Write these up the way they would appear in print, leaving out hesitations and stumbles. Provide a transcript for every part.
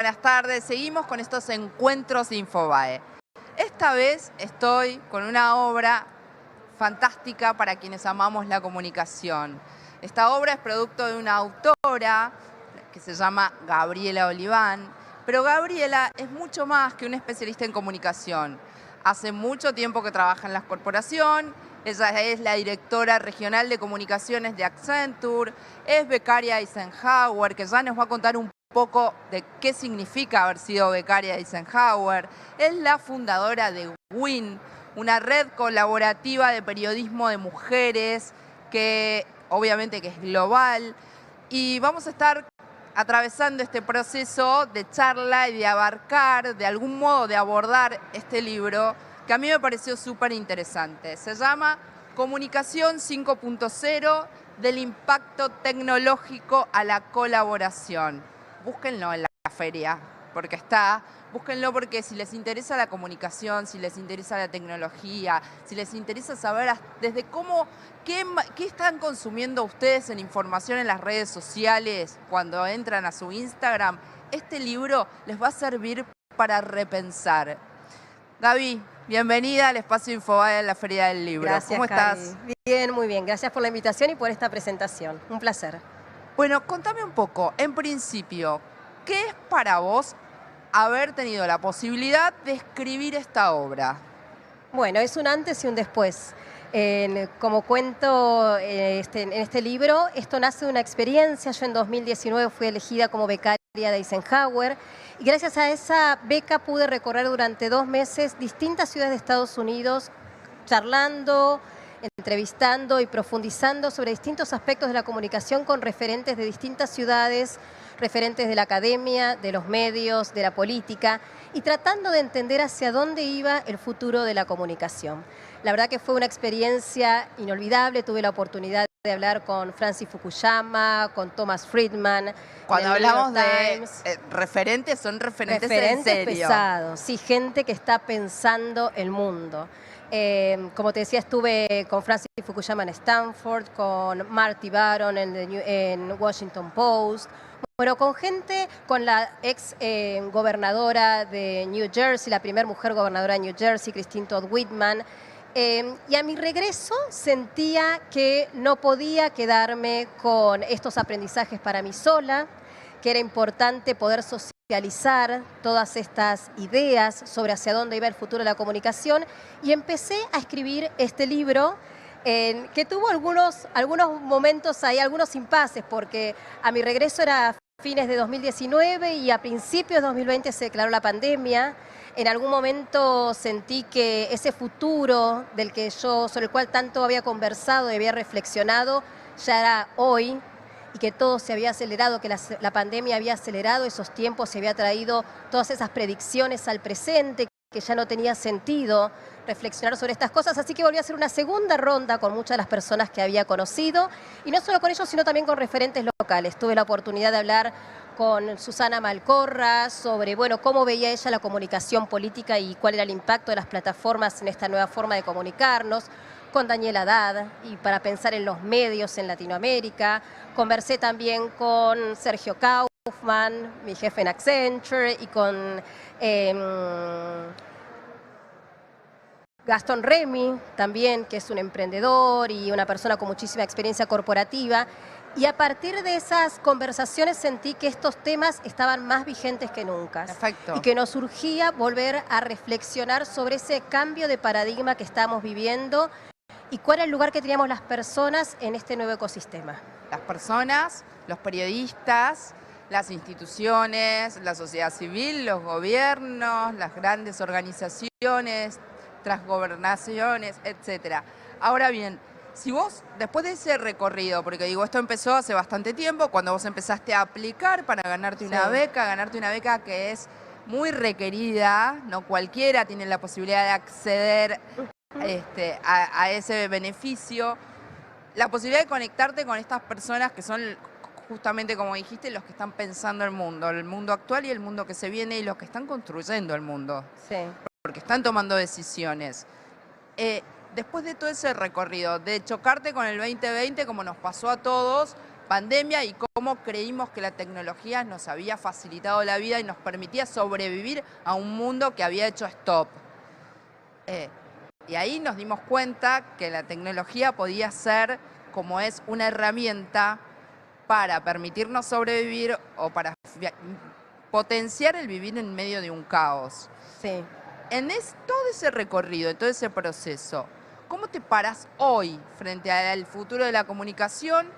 Buenas tardes, seguimos con estos encuentros de Infobae. Esta vez estoy con una obra fantástica para quienes amamos la comunicación. Esta obra es producto de una autora que se llama Gabriela Oliván, pero Gabriela es mucho más que una especialista en comunicación. Hace mucho tiempo que trabaja en la corporación, ella es la directora regional de comunicaciones de Accenture, es becaria Eisenhower, que ya nos va a contar un poco de qué significa haber sido becaria de Eisenhower. Es la fundadora de WIN, una red colaborativa de periodismo de mujeres que obviamente que es global, y vamos a estar atravesando este proceso de charla y de abarcar, de algún modo de abordar este libro que a mí me pareció súper interesante. Se llama Comunicación 5.0, del impacto tecnológico a la colaboración. Búsquenlo en la feria, porque está. Búsquenlo porque si les interesa la comunicación, si les interesa la tecnología, si les interesa saber desde qué están consumiendo ustedes en información en las redes sociales cuando entran a su Instagram, este libro les va a servir para repensar. Gaby, bienvenida al Espacio Infobae en la Feria del Libro. Gracias, ¿Cómo estás? Bien, muy bien. Gracias por la invitación y por esta presentación. Un placer. Bueno, contame un poco, en principio, ¿qué es para vos haber tenido la posibilidad de escribir esta obra? Bueno, es un antes y un después. Como cuento en este libro, esto nace de una experiencia. Yo en 2019 fui elegida como becaria de Eisenhower y gracias a esa beca pude recorrer durante 2 meses distintas ciudades de Estados Unidos, charlando, entrevistando y profundizando sobre distintos aspectos de la comunicación con referentes de distintas ciudades, referentes de la academia, de los medios, de la política, y tratando de entender hacia dónde iba el futuro de la comunicación. La verdad que fue una experiencia inolvidable. Tuve la oportunidad de hablar con Francis Fukuyama, con Thomas Friedman. Cuando hablamos de referentes, son referentes en serio. Pesados, sí, gente que está pensando el mundo. Como te decía, estuve con Francis Fukuyama en Stanford, con Marty Baron en Washington Post, bueno, con gente, con la ex gobernadora de New Jersey, la primera mujer gobernadora de New Jersey, Christine Todd Whitman. Y a mi regreso sentía que no podía quedarme con estos aprendizajes para mí sola, que era importante poder socializar todas estas ideas sobre hacia dónde iba el futuro de la comunicación, y empecé a escribir este libro que tuvo algunos momentos ahí, algunos impases, porque a mi regreso era fines de 2019 y a principios de 2020 se declaró la pandemia. En algún momento sentí que ese futuro sobre el cual tanto había conversado y había reflexionado ya era hoy, y que todo se había acelerado, que la pandemia había acelerado esos tiempos, se había traído todas esas predicciones al presente, que ya no tenía sentido reflexionar sobre estas cosas. Así que volví a hacer una segunda ronda con muchas de las personas que había conocido, y no solo con ellos, sino también con referentes locales. Tuve la oportunidad de hablar con Susana Malcorra sobre, bueno, cómo veía ella la comunicación política y cuál era el impacto de las plataformas en esta nueva forma de comunicarnos, con Daniel Haddad, y para pensar en los medios en Latinoamérica. Conversé también con Sergio Kaufman, mi jefe en Accenture, y con Gastón Remy, también, que es un emprendedor y una persona con muchísima experiencia corporativa. Y a partir de esas conversaciones sentí que estos temas estaban más vigentes que nunca. Perfecto. Y que nos urgía volver a reflexionar sobre ese cambio de paradigma que estamos viviendo y cuál era el lugar que teníamos las personas en este nuevo ecosistema. Las personas, los periodistas, las instituciones, la sociedad civil, los gobiernos, las grandes organizaciones, transgobernaciones, etc. Ahora bien, si vos, después de ese recorrido, porque digo, esto empezó hace bastante tiempo, cuando vos empezaste a aplicar para ganarte una beca que es muy requerida, no cualquiera tiene la posibilidad de acceder a ese beneficio, la posibilidad de conectarte con estas personas que son justamente, como dijiste, los que están pensando el mundo actual y el mundo que se viene, y los que están construyendo el mundo, porque están tomando decisiones. Después de todo ese recorrido, de chocarte con el 2020, como nos pasó a todos, pandemia y cómo creímos que la tecnología nos había facilitado la vida y nos permitía sobrevivir a un mundo que había hecho stop. Y ahí nos dimos cuenta que la tecnología podía ser, como es, una herramienta para permitirnos sobrevivir o para potenciar el vivir en medio de un caos. Sí. En todo ese recorrido, en todo ese proceso, ¿cómo te paras hoy frente al futuro de la comunicación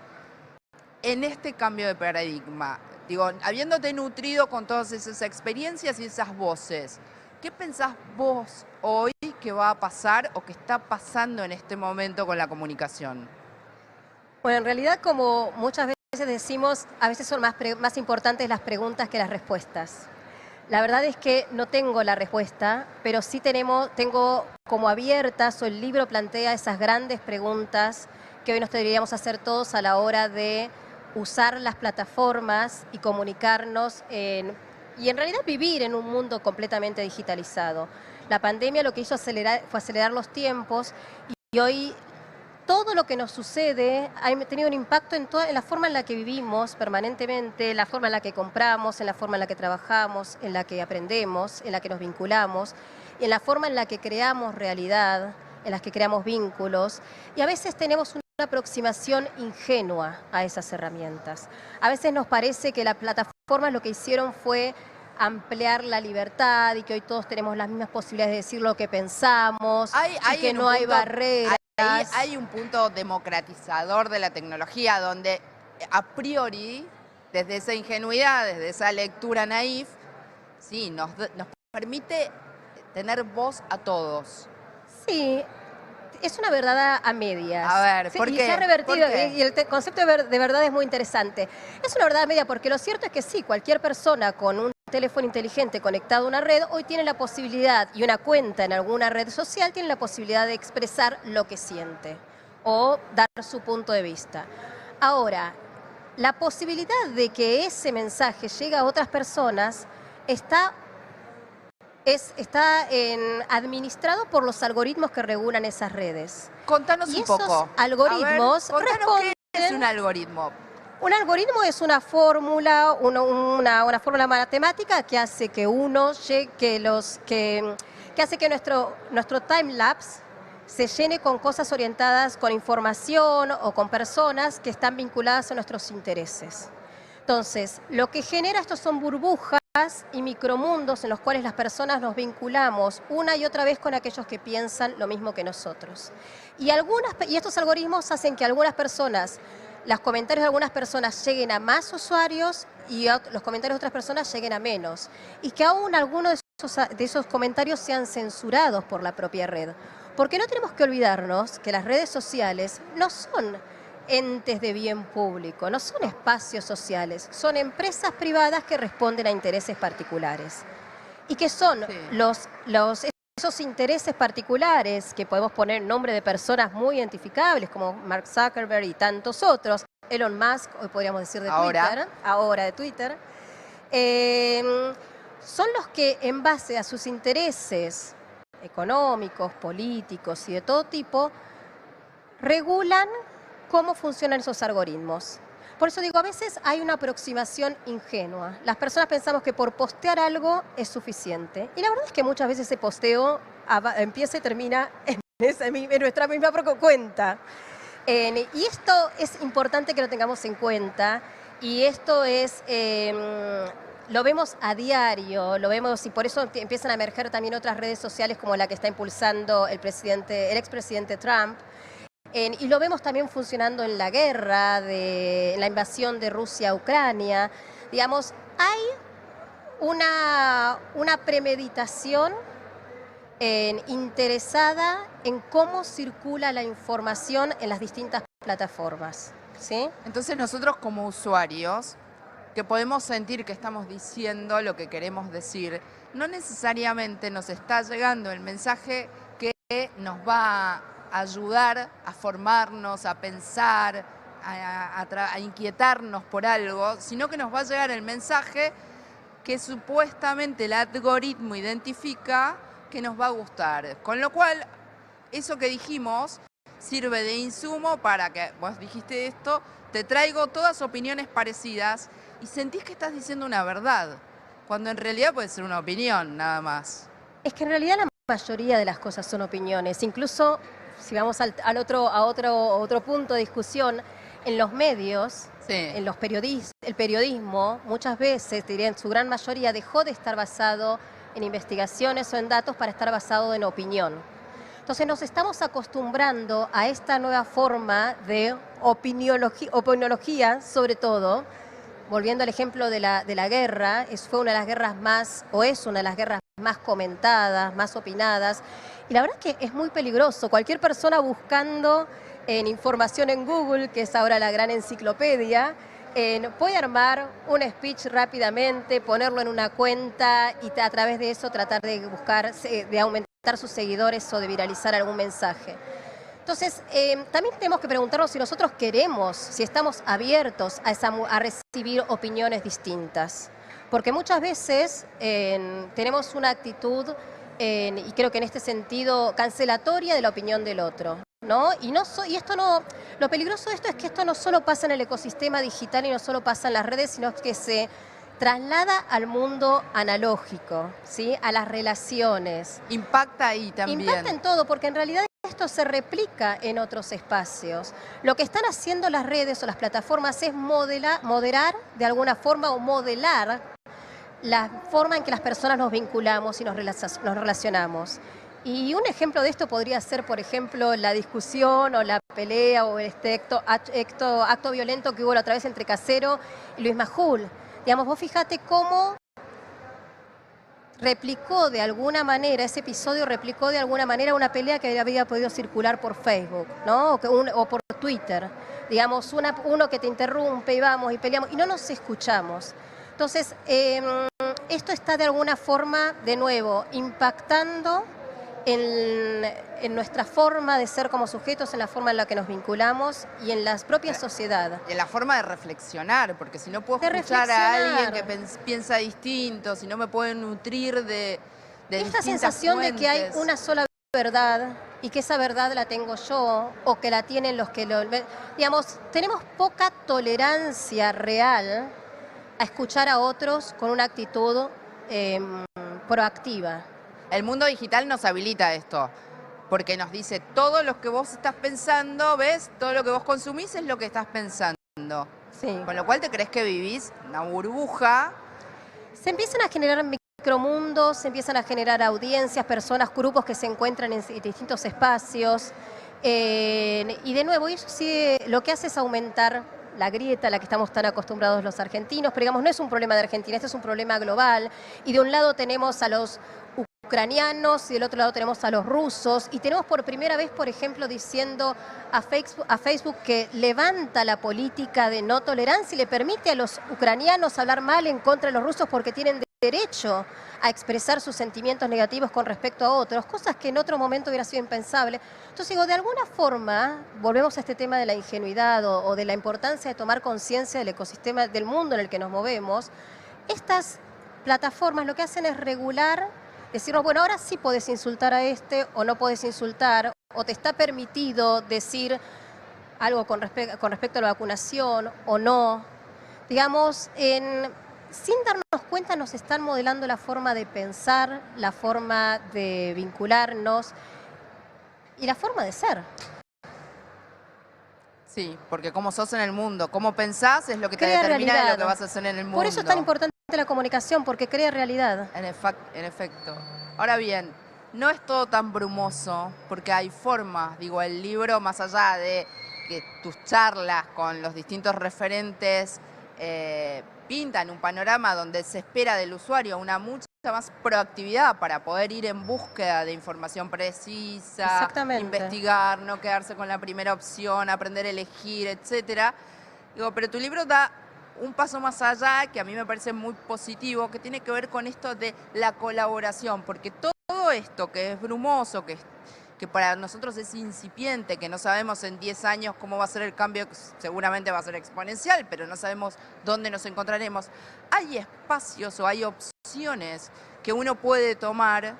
en este cambio de paradigma? Digo, habiéndote nutrido con todas esas experiencias y esas voces, ¿qué pensás vos hoy que va a pasar o que está pasando en este momento con la comunicación? Bueno, en realidad, como muchas veces decimos, a veces son más importantes las preguntas que las respuestas. La verdad es que no tengo la respuesta, pero sí tengo como abiertas, o el libro plantea esas grandes preguntas que hoy nos deberíamos hacer todos a la hora de usar las plataformas y comunicarnos y en realidad vivir en un mundo completamente digitalizado. La pandemia lo que hizo fue acelerar los tiempos y hoy todo lo que nos sucede ha tenido un impacto en la forma en la que vivimos permanentemente, la forma en la que compramos, en la forma en la que trabajamos, en la que aprendemos, en la que nos vinculamos, en la forma en la que creamos realidad, en la que creamos vínculos. Y a veces tenemos una aproximación ingenua a esas herramientas. A veces nos parece que las plataformas lo que hicieron fue ampliar la libertad y que hoy todos tenemos las mismas posibilidades de decir lo que pensamos, y que no hay barreras. Hay un punto democratizador de la tecnología donde a priori, desde esa ingenuidad, desde esa lectura naif, sí, nos permite tener voz a todos. Sí, es una verdad a medias. A ver, ¿por qué? qué? Se ha revertido, ¿Por qué? y el concepto de verdad es muy interesante. Es una verdad a media porque lo cierto es que sí, cualquier persona con un teléfono inteligente conectado a una red hoy tiene la posibilidad, y una cuenta en alguna red social tiene la posibilidad de expresar lo que siente o dar su punto de vista. Ahora, la posibilidad de que ese mensaje llegue a otras personas está administrado por los algoritmos que regulan esas redes. Contanos un poco. Esos algoritmos responden. ¿Qué es un algoritmo? Un algoritmo es una fórmula, una fórmula matemática que hace que hace que nuestro time lapse se llene con cosas orientadas, con información o con personas que están vinculadas a nuestros intereses. Entonces, lo que genera esto son burbujas y micromundos en los cuales las personas nos vinculamos una y otra vez con aquellos que piensan lo mismo que nosotros. Y estos algoritmos hacen que los comentarios de algunas personas lleguen a más usuarios y los comentarios de otras personas lleguen a menos. Y que aún algunos de esos comentarios sean censurados por la propia red. Porque no tenemos que olvidarnos que las redes sociales no son entes de bien público, no son espacios sociales, son empresas privadas que responden a intereses particulares. Y que son esos intereses particulares, que podemos poner nombre de personas muy identificables, como Mark Zuckerberg y tantos otros, Elon Musk, hoy podríamos decir de Twitter, son los que en base a sus intereses económicos, políticos y de todo tipo, regulan cómo funcionan esos algoritmos. Por eso digo, a veces hay una aproximación ingenua. Las personas pensamos que por postear algo es suficiente. Y la verdad es que muchas veces ese posteo empieza y termina en nuestra misma cuenta. Y esto es importante que lo tengamos en cuenta. Y esto lo vemos a diario, lo vemos, y por eso empiezan a emerger también otras redes sociales como la que está impulsando el expresidente Trump. Y lo vemos también funcionando en la guerra, en la invasión de Rusia a Ucrania. Digamos, hay una premeditación interesada en cómo circula la información en las distintas plataformas, ¿sí? Entonces nosotros como usuarios, que podemos sentir que estamos diciendo lo que queremos decir, no necesariamente nos está llegando el mensaje que nos va a ayudar a formarnos, a pensar, a inquietarnos por algo, sino que nos va a llegar el mensaje que supuestamente el algoritmo identifica que nos va a gustar. Con lo cual, eso que dijimos sirve de insumo para que vos dijiste esto, te traigo todas opiniones parecidas y sentís que estás diciendo una verdad, cuando en realidad puede ser una opinión nada más. Es que en realidad la mayoría de las cosas son opiniones, incluso si vamos a otro punto de discusión, en los medios, Sí. en los el periodismo muchas veces, te diría en su gran mayoría, dejó de estar basado en investigaciones o en datos para estar basado en opinión. Entonces nos estamos acostumbrando a esta nueva forma de opiniología, sobre todo, volviendo al ejemplo de la guerra, fue una de las guerras más, o es una de las guerras más comentadas, más opinadas, y la verdad es que es muy peligroso. Cualquier persona buscando en información en Google, que es ahora la gran enciclopedia, puede armar un speech rápidamente, ponerlo en una cuenta y a través de eso tratar de buscar, de aumentar sus seguidores o de viralizar algún mensaje. Entonces, también tenemos que preguntarnos si nosotros queremos, si estamos abiertos a recibir opiniones distintas. Porque muchas veces tenemos una actitud, y creo que en este sentido, cancelatoria de la opinión del otro, ¿no? Y esto no, lo peligroso de esto es que esto no solo pasa en el ecosistema digital y no solo pasa en las redes, sino que se traslada al mundo analógico, ¿sí? A las relaciones. Impacta ahí también. Impacta en todo, porque en realidad esto se replica en otros espacios. Lo que están haciendo las redes o las plataformas es moderar de alguna forma o modelar la forma en que las personas nos vinculamos y nos relacionamos. Y un ejemplo de esto podría ser, por ejemplo, la discusión o la pelea o este acto violento que hubo la otra vez entre Casero y Luis Majul. Digamos, vos fíjate cómo replicó de alguna manera, ese episodio replicó de alguna manera una pelea que había podido circular por Facebook, ¿no? O por Twitter. Digamos, uno que te interrumpe y vamos y peleamos y no nos escuchamos. Entonces, esto está de alguna forma, de nuevo, impactando en nuestra forma de ser como sujetos, en la forma en la que nos vinculamos y en la propia sociedad. En la forma de reflexionar, porque si no puedo escuchar a alguien que piensa distinto, si no me puedo nutrir de esta sensación fuentes. De que hay una sola verdad y que esa verdad la tengo yo o que la tienen los que lo... Digamos, tenemos poca tolerancia real a escuchar a otros con una actitud proactiva. El mundo digital nos habilita esto, porque nos dice todo lo que vos estás pensando, ¿ves? Todo lo que vos consumís es lo que estás pensando. Sí. Con lo cual te crees que vivís una burbuja. Se empiezan a generar micromundos, se empiezan a generar audiencias, personas, grupos que se encuentran en distintos espacios. Y de nuevo, eso sí, lo que hace es aumentar la grieta a la que estamos tan acostumbrados los argentinos, pero digamos, no es un problema de Argentina, este es un problema global. Y de un lado tenemos a los ucranianos y del otro lado tenemos a los rusos y tenemos por primera vez, por ejemplo, diciendo a Facebook que levanta la política de no tolerancia y le permite a los ucranianos hablar mal en contra de los rusos porque tienen derecho a expresar sus sentimientos negativos con respecto a otros, cosas que en otro momento hubiera sido impensable. Entonces digo, de alguna forma, volvemos a este tema de la ingenuidad o de la importancia de tomar conciencia del ecosistema, del mundo en el que nos movemos. Estas plataformas lo que hacen es regular, decirnos, bueno, ahora sí podés insultar a este o no podés insultar, o te está permitido decir algo con respecto a la vacunación o no. Digamos, sin darnos cuenta nos están modelando la forma de pensar, la forma de vincularnos y la forma de ser. Sí, porque cómo sos en el mundo, cómo pensás es lo que te Crea determina realidad. de lo que vas a hacer en el mundo. Por eso es tan importante la comunicación, porque crea realidad. En efecto. Ahora bien, no es todo tan brumoso, porque hay formas, digo, el libro, más allá de que tus charlas con los distintos referentes pintan un panorama donde se espera del usuario una mucha más proactividad para poder ir en búsqueda de información precisa, investigar, no quedarse con la primera opción, aprender a elegir, etcétera. Digo, pero tu libro da un paso más allá que a mí me parece muy positivo, que tiene que ver con esto de la colaboración, porque todo esto que es brumoso, que para nosotros es incipiente, que no sabemos en 10 años cómo va a ser el cambio, seguramente va a ser exponencial, pero no sabemos dónde nos encontraremos. Hay espacios o hay opciones que uno puede tomar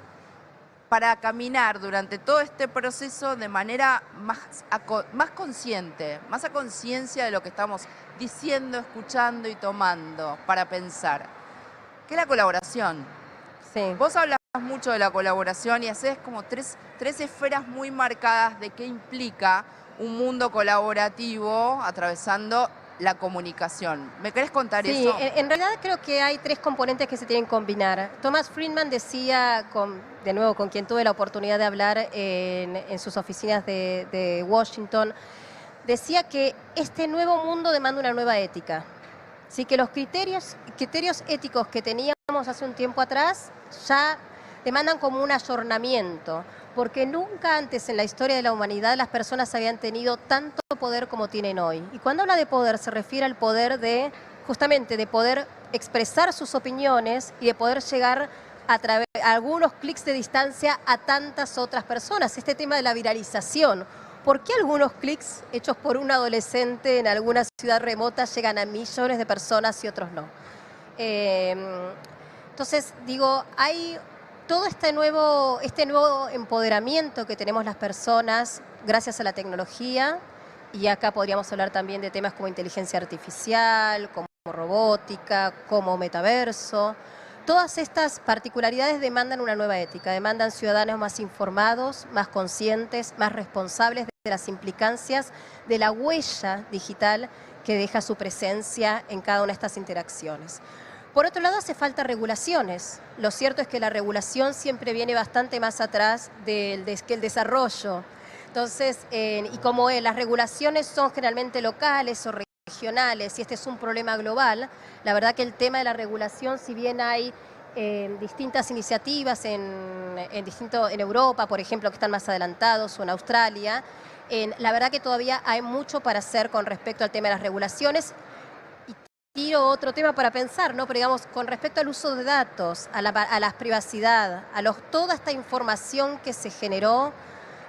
para caminar durante todo este proceso de manera más consciente, más a conciencia de lo que estamos diciendo, escuchando y tomando para pensar, que es la colaboración. Sí. Vos hablas mucho de la colaboración y haces como tres esferas muy marcadas de qué implica un mundo colaborativo atravesando la comunicación. ¿Me querés contar eso? Sí, en realidad creo que hay tres componentes que se tienen que combinar. Thomas Friedman decía, de nuevo, con quien tuve la oportunidad de hablar en sus oficinas de Washington, decía que este nuevo mundo demanda una nueva ética. Así que los criterios éticos que teníamos hace un tiempo atrás ya demandan como un ayornamiento, porque nunca antes en la historia de la humanidad las personas habían tenido tanto poder como tienen hoy. Y cuando habla de poder se refiere al poder de, justamente, de poder expresar sus opiniones y de poder llegar a través de algunos clics de distancia a tantas otras personas. Este tema de la viralización. ¿Por qué algunos clics hechos por un adolescente en alguna ciudad remota llegan a millones de personas y otros no? Entonces, digo, hay todo este nuevo empoderamiento que tenemos las personas gracias a la tecnología, y acá podríamos hablar también de temas como inteligencia artificial, como robótica, como metaverso. Todas estas particularidades demandan una nueva ética, demandan ciudadanos más informados, más conscientes, más responsables de las implicancias de la huella digital que deja su presencia en cada una de estas interacciones. Por otro lado, hace falta regulaciones. Lo cierto es que la regulación siempre viene bastante más atrás que el desarrollo. Entonces, y como las regulaciones son generalmente locales o regionales, y este es un problema global, la verdad que el tema de la regulación, si bien hay distintas iniciativas en Europa, por ejemplo, que están más adelantados, o en Australia, la verdad que todavía hay mucho para hacer con respecto al tema de las regulaciones. Tiro otro tema para pensar, ¿no? Pero digamos, con respecto al uso de datos, a la privacidad, toda esta información que se generó,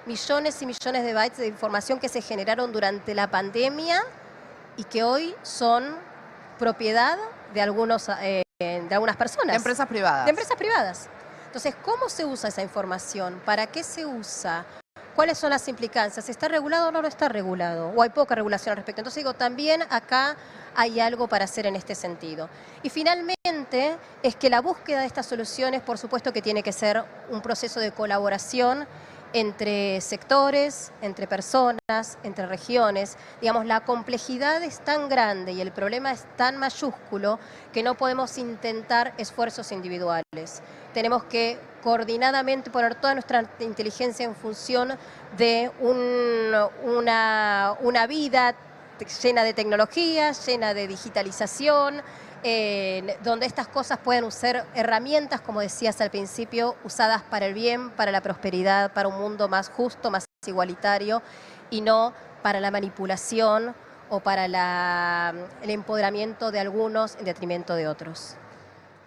millones y millones de bytes de información que se generaron durante la pandemia y que hoy son propiedad de algunas personas. De empresas privadas. De empresas privadas. Entonces, ¿cómo se usa esa información? ¿Para qué se usa? ¿Cuáles son las implicancias? ¿Está regulado o no está regulado? ¿O hay poca regulación al respecto? Entonces digo, también acá hay algo para hacer en este sentido. Y finalmente, es que la búsqueda de estas soluciones, por supuesto que tiene que ser un proceso de colaboración entre sectores, entre personas, entre regiones. Digamos, la complejidad es tan grande y el problema es tan mayúsculo que no podemos intentar esfuerzos individuales. Tenemos que coordinadamente poner toda nuestra inteligencia en función de una vida llena de tecnología, llena de digitalización, donde estas cosas pueden ser herramientas, como decías al principio, usadas para el bien, para la prosperidad, para un mundo más justo, más igualitario, y no para la manipulación o para el empoderamiento de algunos en detrimento de otros.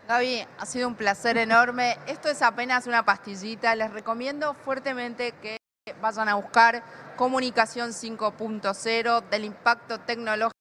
Gaby, ha sido un placer enorme. Esto es apenas una pastillita. Les recomiendo fuertemente que vayan a buscar Comunicación 5.0 del impacto tecnológico